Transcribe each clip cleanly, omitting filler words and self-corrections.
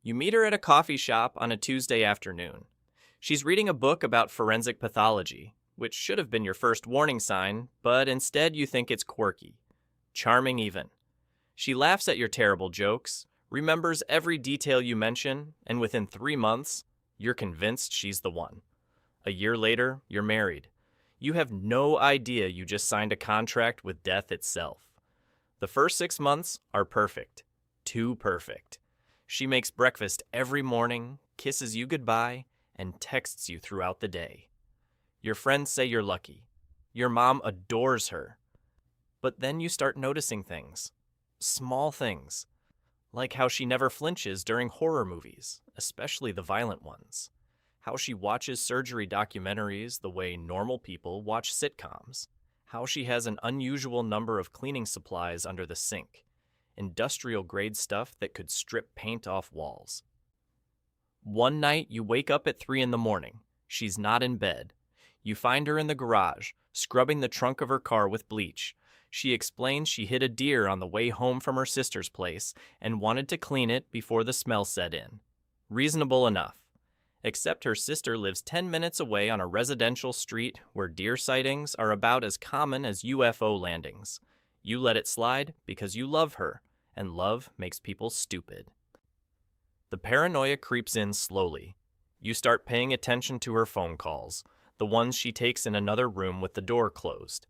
You meet her at a coffee shop on a Tuesday afternoon. She's reading a book about forensic pathology, which should have been your first warning sign, but instead you think it's quirky. Charming even. She laughs at your terrible jokes, remembers every detail you mention, and within 3 months, you're convinced she's the one. A year later, you're married. You have no idea you just signed a contract with death itself. The first 6 months are perfect. Too perfect. She makes breakfast every morning, kisses you goodbye, and texts you throughout the day. Your friends say you're lucky. Your mom adores her. But then you start noticing things. Small things. Like how she never flinches during horror movies, especially the violent ones. How she watches surgery documentaries the way normal people watch sitcoms. How she has an unusual number of cleaning supplies under the sink. Industrial-grade stuff that could strip paint off walls. One night, you wake up at 3 in the morning. She's not in bed. You find her in the garage, scrubbing the trunk of her car with bleach. She explains she hit a deer on the way home from her sister's place and wanted to clean it before the smell set in. Reasonable enough. Except her sister lives 10 minutes away on a residential street where deer sightings are about as common as UFO landings. You let it slide because you love her, and love makes people stupid. The paranoia creeps in slowly. You start paying attention to her phone calls, the ones she takes in another room with the door closed.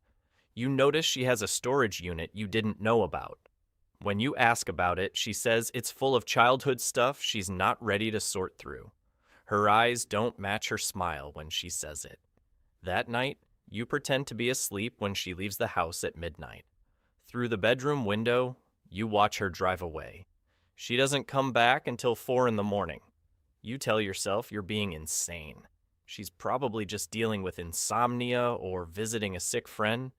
You notice she has a storage unit you didn't know about. When you ask about it, she says it's full of childhood stuff she's not ready to sort through. Her eyes don't match her smile when she says it. That night, you pretend to be asleep when she leaves the house at midnight. Through the bedroom window, you watch her drive away. She doesn't come back until 4 in the morning. You tell yourself you're being insane. She's probably just dealing with insomnia or visiting a sick friend.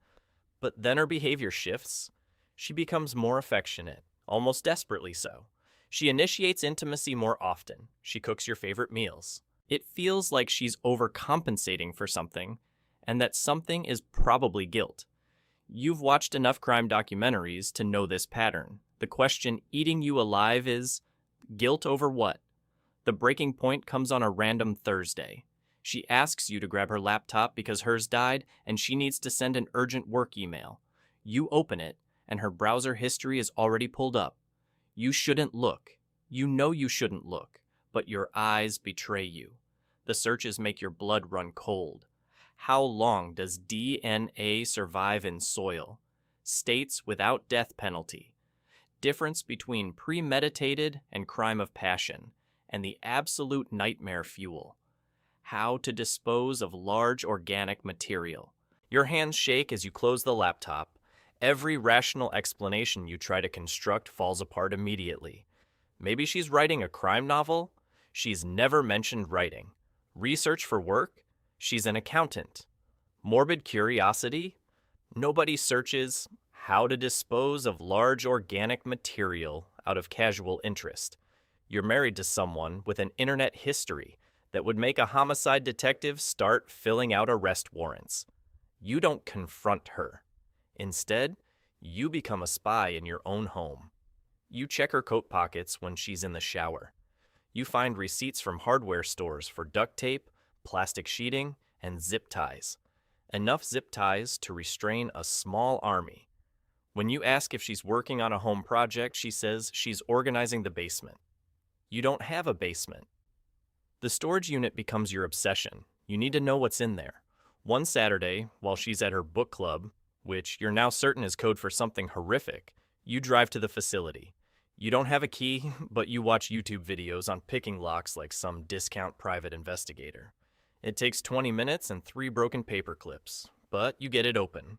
But then her behavior shifts. She becomes more affectionate, almost desperately so. She initiates intimacy more often. She cooks your favorite meals. It feels like she's overcompensating for something, and that something is probably guilt. You've watched enough crime documentaries to know this pattern. The question eating you alive is, guilt over what? The breaking point comes on a random Thursday. She asks you to grab her laptop because hers died and she needs to send an urgent work email. You open it, and her browser history is already pulled up. You shouldn't look. You know you shouldn't look, but your eyes betray you. The searches make your blood run cold. How long does DNA survive in soil? States without death penalty. Difference between premeditated and crime of passion, and the absolute nightmare fuel. How to dispose of large organic material. Your hands shake as you close the laptop. Every rational explanation you try to construct falls apart immediately. Maybe she's writing a crime novel? She's never mentioned writing. Research for work? She's an accountant. Morbid curiosity? Nobody searches how to dispose of large organic material out of casual interest. You're married to someone with an internet history that would make a homicide detective start filling out arrest warrants. You don't confront her. Instead, you become a spy in your own home. You check her coat pockets when she's in the shower. You find receipts from hardware stores for duct tape, plastic sheeting, and zip ties. Enough zip ties to restrain a small army. When you ask if she's working on a home project, she says she's organizing the basement. You don't have a basement. The storage unit becomes your obsession. You need to know what's in there. One Saturday, while she's at her book club, which you're now certain is code for something horrific, you drive to the facility. You don't have a key, but you watch YouTube videos on picking locks like some discount private investigator. It takes 20 minutes and 3 broken paper clips, but you get it open.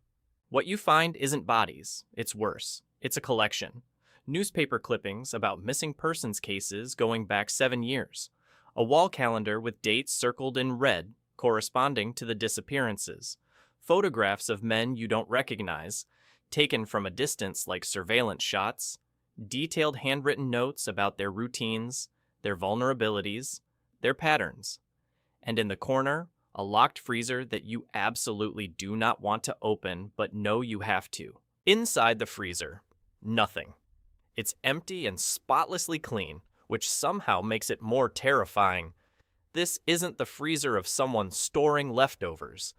What you find isn't bodies. It's worse. It's a collection. Newspaper clippings about missing persons cases going back 7 years. A wall calendar with dates circled in red corresponding to the disappearances. Photographs of men you don't recognize, taken from a distance like surveillance shots. Detailed handwritten notes about their routines, their vulnerabilities, their patterns. And in the corner, a locked freezer that you absolutely do not want to open but know you have to. Inside the freezer, nothing. It's empty and spotlessly clean, which somehow makes it more terrifying. This isn't the freezer of someone storing leftovers.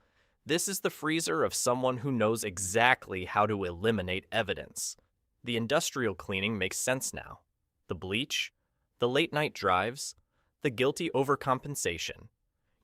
This is the freezer of someone who knows exactly how to eliminate evidence. The industrial cleaning makes sense now. The bleach, the late-night drives, the guilty overcompensation.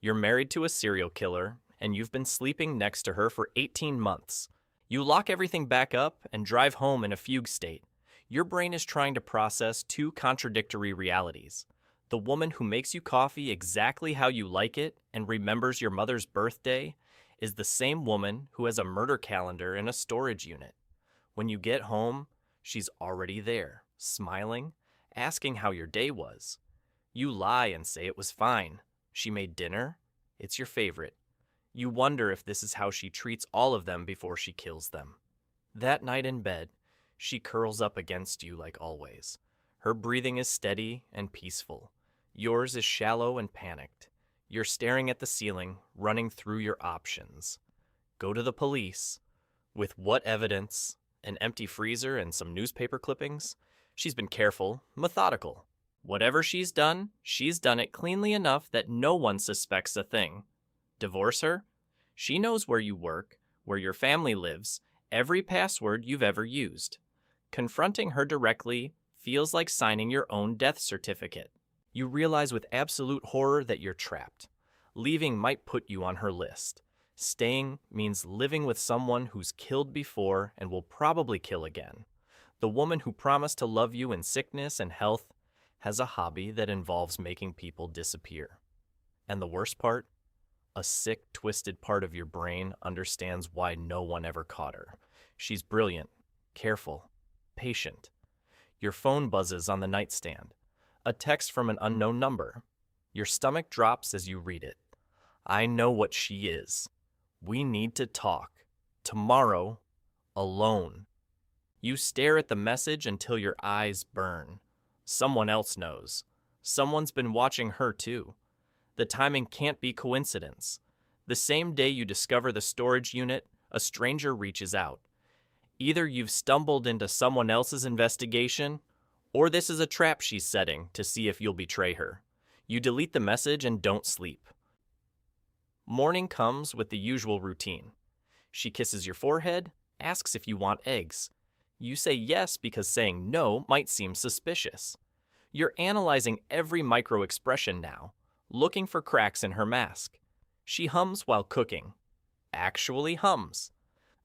You're married to a serial killer, and you've been sleeping next to her for 18 months. You lock everything back up and drive home in a fugue state. Your brain is trying to process two contradictory realities. The woman who makes you coffee exactly how you like it and remembers your mother's birthday is the same woman who has a murder calendar in a storage unit. When you get home, she's already there, smiling, asking how your day was. You lie and say it was fine. She made dinner. It's your favorite. You wonder if this is how she treats all of them before she kills them. That night in bed, she curls up against you like always. Her breathing is steady and peaceful. Yours is shallow and panicked. You're staring at the ceiling, running through your options. Go to the police. With what evidence? An empty freezer and some newspaper clippings? She's been careful, methodical. Whatever she's done it cleanly enough that no one suspects a thing. Divorce her? She knows where you work, where your family lives, every password you've ever used. Confronting her directly feels like signing your own death certificate. You realize with absolute horror that you're trapped. Leaving might put you on her list. Staying means living with someone who's killed before and will probably kill again. The woman who promised to love you in sickness and health has a hobby that involves making people disappear. And the worst part? A sick, twisted part of your brain understands why no one ever caught her. She's brilliant, careful, patient. Your phone buzzes on the nightstand. A text from an unknown number. Your stomach drops as you read it. I know what she is. We need to talk. Tomorrow, alone. You stare at the message until your eyes burn. Someone else knows. Someone's been watching her too. The timing can't be coincidence. The same day you discover the storage unit, a stranger reaches out. Either you've stumbled into someone else's investigation, or this is a trap she's setting to see if you'll betray her. You delete the message and don't sleep. Morning comes with the usual routine. She kisses your forehead, asks if you want eggs. You say yes because saying no might seem suspicious. You're analyzing every micro-expression now, looking for cracks in her mask. She hums while cooking. Actually hums.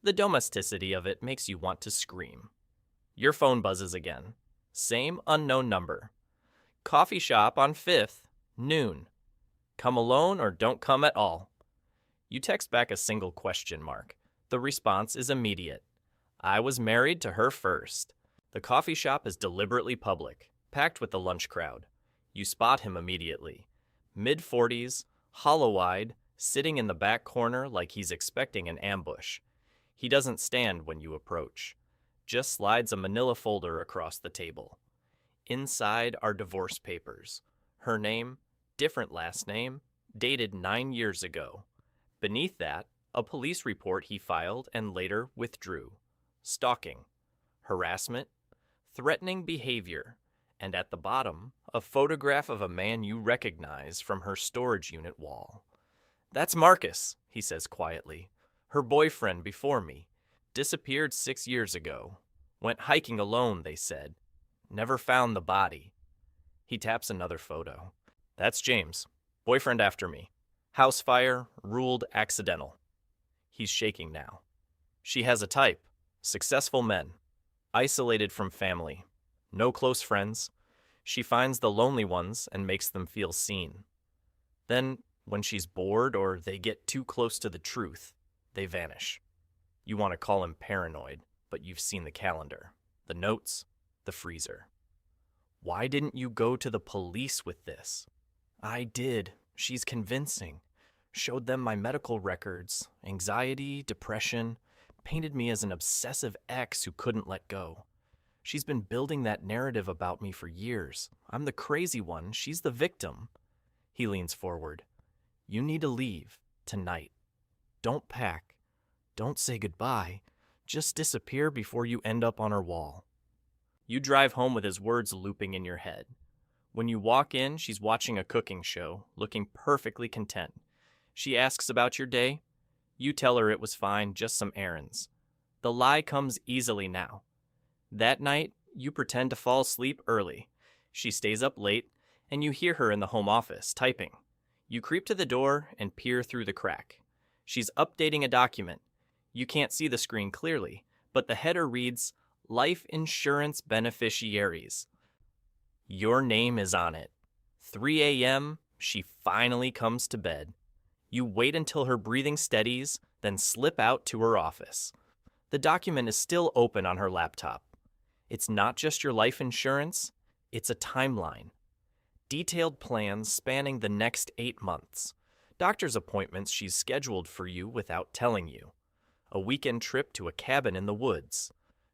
The domesticity of it makes you want to scream. Your phone buzzes again. Same unknown number. Coffee shop on 5th, noon. Come alone or don't come at all. You text back a single question mark. The response is immediate. I was married to her first. The coffee shop is deliberately public, packed with the lunch crowd. You spot him immediately. Mid-40s, hollow-eyed, sitting in the back corner like he's expecting an ambush. He doesn't stand when you approach. Just slides a manila folder across the table. Inside are divorce papers. Her name, different last name, dated 9 years ago. Beneath that, a police report he filed and later withdrew. Stalking, harassment, threatening behavior, and at the bottom, a photograph of a man you recognize from her storage unit wall. That's Marcus, he says quietly. Her boyfriend before me. Disappeared 6 years ago. Went hiking alone, they said. Never found the body. He taps another photo. That's James. Boyfriend after me. House fire, ruled accidental. He's shaking now. She has a type. Successful men. Isolated from family. No close friends. She finds the lonely ones and makes them feel seen. Then, when she's bored or they get too close to the truth, they vanish. You want to call him paranoid, but you've seen the calendar, the notes, the freezer. Why didn't you go to the police with this? I did. She's convincing. Showed them my medical records, anxiety, depression, painted me as an obsessive ex who couldn't let go. She's been building that narrative about me for years. I'm the crazy one, she's the victim. He leans forward. You need to leave, tonight. Don't pack. Don't say goodbye. Just disappear before you end up on her wall. You drive home with his words looping in your head. When you walk in, she's watching a cooking show, looking perfectly content. She asks about your day. You tell her it was fine, just some errands. The lie comes easily now. That night, you pretend to fall asleep early. She stays up late, and you hear her in the home office, typing. You creep to the door and peer through the crack. She's updating a document. You can't see the screen clearly, but the header reads, Life Insurance Beneficiaries. Your name is on it. 3 a.m., she finally comes to bed. You wait until her breathing steadies, then slip out to her office. The document is still open on her laptop. It's not just your life insurance, it's a timeline. Detailed plans spanning the next 8 months. Doctor's appointments she's scheduled for you without telling you. A weekend trip to a cabin in the woods.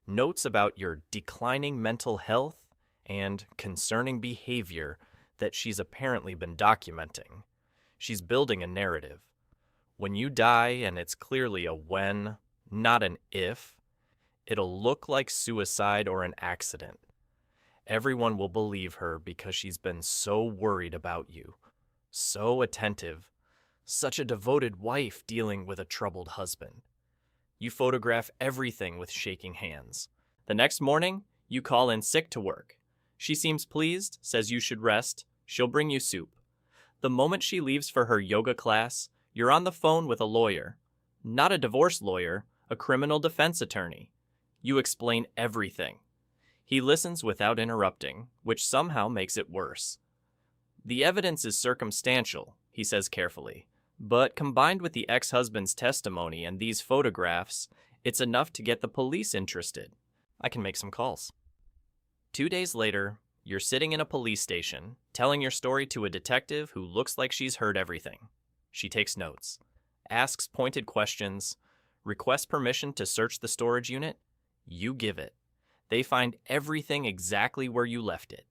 Notes about your declining mental health and concerning behavior that she's apparently been documenting. She's building a narrative. When you die, and it's clearly a when, not an if, it'll look like suicide or an accident. Everyone will believe her because she's been so worried about you, so attentive, such a devoted wife dealing with a troubled husband. You photograph everything with shaking hands. The next morning, you call in sick to work. She seems pleased, says you should rest. She'll bring you soup. The moment she leaves for her yoga class, you're on the phone with a lawyer. Not a divorce lawyer, a criminal defense attorney. You explain everything. He listens without interrupting, which somehow makes it worse. The evidence is circumstantial, he says carefully, but combined with the ex-husband's testimony and these photographs, it's enough to get the police interested. I can make some calls. 2 days later, you're sitting in a police station, telling your story to a detective who looks like she's heard everything. She takes notes, asks pointed questions, requests permission to search the storage unit. You give it. They find everything exactly where you left it,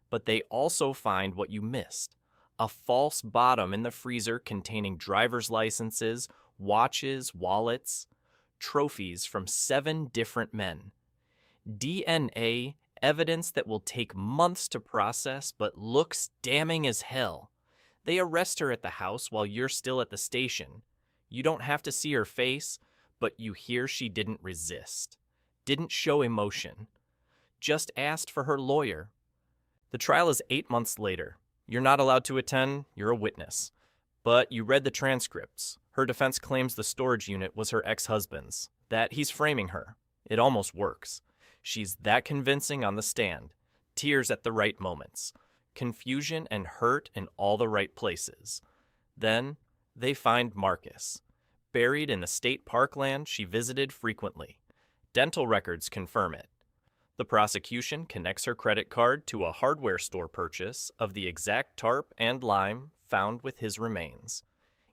but they also find what you missed. A false bottom in the freezer containing driver's licenses, watches, wallets, trophies from 7 different men. DNA, evidence that will take months to process but looks damning as hell. They arrest her at the house while you're still at the station. You don't have to see her face, but you hear she didn't resist, didn't show emotion, just asked for her lawyer. The trial is 8 months later. You're not allowed to attend, you're a witness. But you read the transcripts. Her defense claims the storage unit was her ex-husband's, that he's framing her. It almost works. She's that convincing on the stand. Tears at the right moments. Confusion and hurt in all the right places. Then they find Marcus, buried in the state parkland she visited frequently. Dental records confirm it. The prosecution connects her credit card to a hardware store purchase of the exact tarp and lime found with his remains.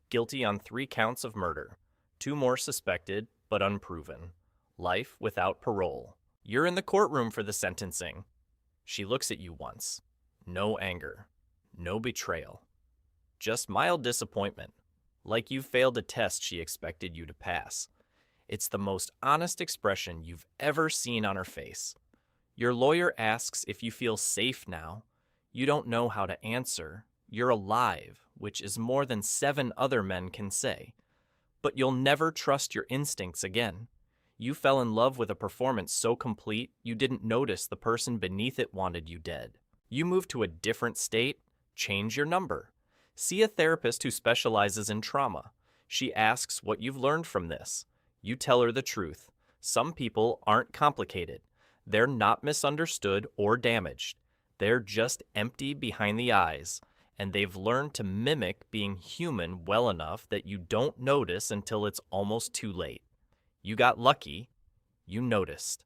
Guilty on 3 counts of murder. 2 more suspected, but unproven. Life without parole. You're in the courtroom for the sentencing. She looks at you once. No anger. No betrayal. Just mild disappointment. Like you failed a test she expected you to pass. It's the most honest expression you've ever seen on her face. Your lawyer asks if you feel safe now. You don't know how to answer. You're alive, which is more than 7 other men can say. But you'll never trust your instincts again. You fell in love with a performance so complete you didn't notice the person beneath it wanted you dead. You move to a different state, change your number. See a therapist who specializes in trauma. She asks what you've learned from this. You tell her the truth. Some people aren't complicated. They're not misunderstood or damaged. They're just empty behind the eyes, and they've learned to mimic being human well enough that you don't notice until it's almost too late. You got lucky. You noticed.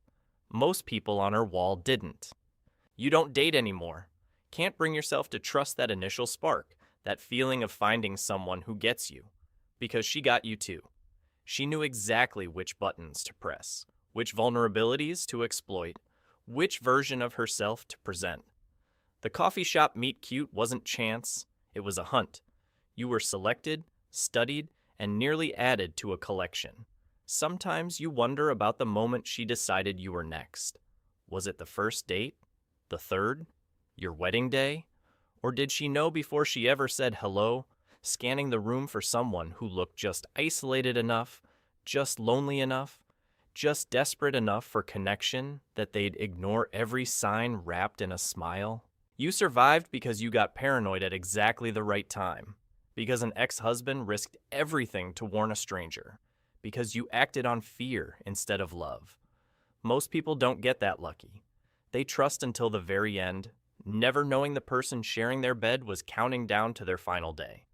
Most people on her wall didn't. You don't date anymore. Can't bring yourself to trust that initial spark, that feeling of finding someone who gets you. Because she got you too. She knew exactly which buttons to press, which vulnerabilities to exploit, which version of herself to present. The coffee shop meet cute wasn't chance, it was a hunt. You were selected, studied, and nearly added to a collection. Sometimes you wonder about the moment she decided you were next. Was it the first date? The third? Your wedding day? Or did she know before she ever said hello, scanning the room for someone who looked just isolated enough, just lonely enough, just desperate enough for connection that they'd ignore every sign wrapped in a smile? You survived because you got paranoid at exactly the right time, because an ex-husband risked everything to warn a stranger, because you acted on fear instead of love. Most people don't get that lucky. They trust until the very end, never knowing the person sharing their bed was counting down to their final day.